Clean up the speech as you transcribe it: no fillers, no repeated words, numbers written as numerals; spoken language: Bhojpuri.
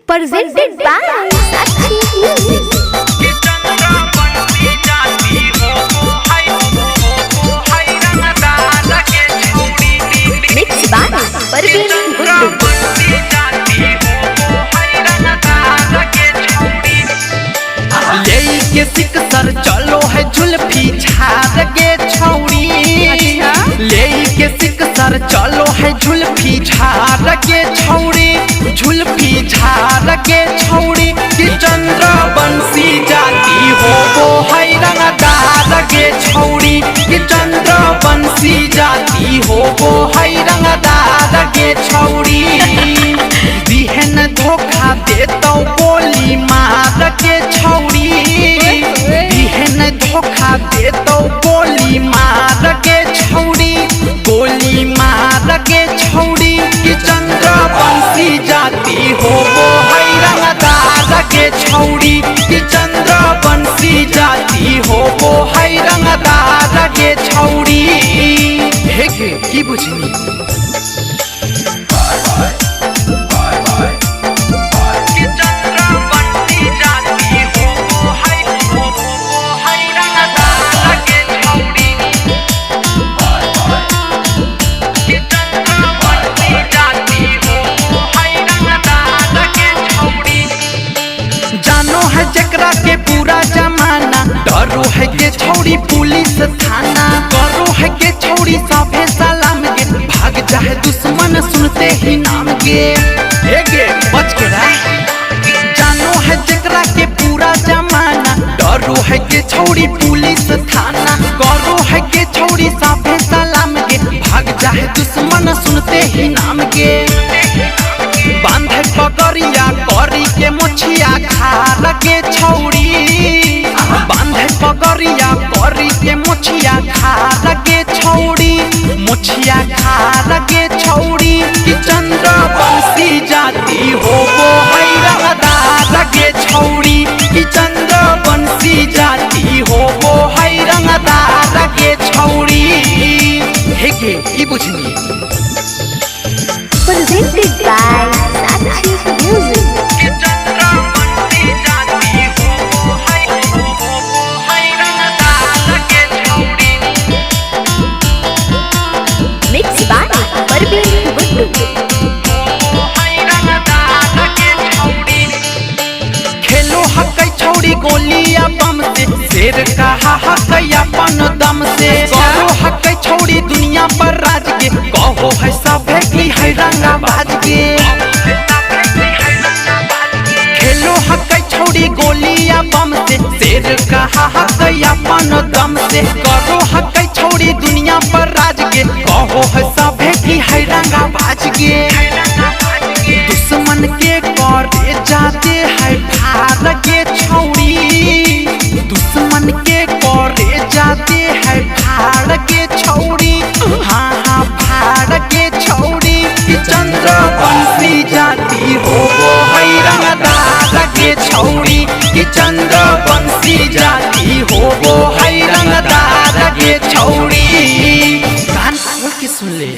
presented by Sakshi Music. Mixed by Parveen Guddu. के सिक सर चलो है झुलफी झाड़ के छौड़ी ले के सिक सर चलो है झुलफी झाड़ के छौड़ी झुलफी झाड़ के छौड़ी कि चंद्र बंसी जाती हो वो है रंगदार के छौड़ी कि चंद्र बंसी जाती हो वो है रंगदार के छौड़ी दिहन धोखा देता गोली मार के छौड़ी धोखा दे तो गोली मार के छौड़ी गोली मार के छौड़ी कि चंद्र बंसी जाती हो वो है रंगदार के छौड़ी कि चंद्र बंसी जाती हो वो है रंगदार के छौड़ी हे के की बुझनी जकरा के पूरा जमाना डरो है के छौड़ी पुलिस थाना करो है के छौड़ी साफे सलाम के भाग जाए दुश्मन सुनते ही नाम के बच के रह जानो है जकरा के पूरा जमाना डरो है के छौड़ी पुलिस थाना करो है के छौड़ी साफे सलाम के भाग जाए दुश्मन सुनते ही नाम के बांधे पकड़िया करी के मुछिया खार के छौड़ी बांधे पकड़िया करी के मुछिया खार के छौड़ी मुछिया खार के छौड़ी कि चंद्र बंसी जाती हो वो है रंगदार के छौड़ी कि चंद्र बंसी जाती हो वो है रंगदार के छौड़ी हे के की बुझनी Presented by Sakshi Music. Mixed by Parveen Guddu. खेलो हक छौड़ी गोलिया बम से शेर कहा हक अपन दम से कहो हक छौड़ी दुनिया पर राज के कहो है सब की है रंगा बाज के खेलो हक छौड़ी गोलिया बम से शेर कहा हक अपन दम से कहो हक छौड़ी दुनिया पर राज के कहो है सब की है रंगा बाज के दुश्मन के करे जाते है भार के छौड़ी दुश्मन के करे जाते है भार के छौड़ी हाँ हाँ भार के छौड़ी कि चंद्र बंसी जाती हो वो है रंगदार के छौड़ी कि चंद्र बंसी जाती हो वो है रंगदार के छौड़ी कान खोल के सुन ले।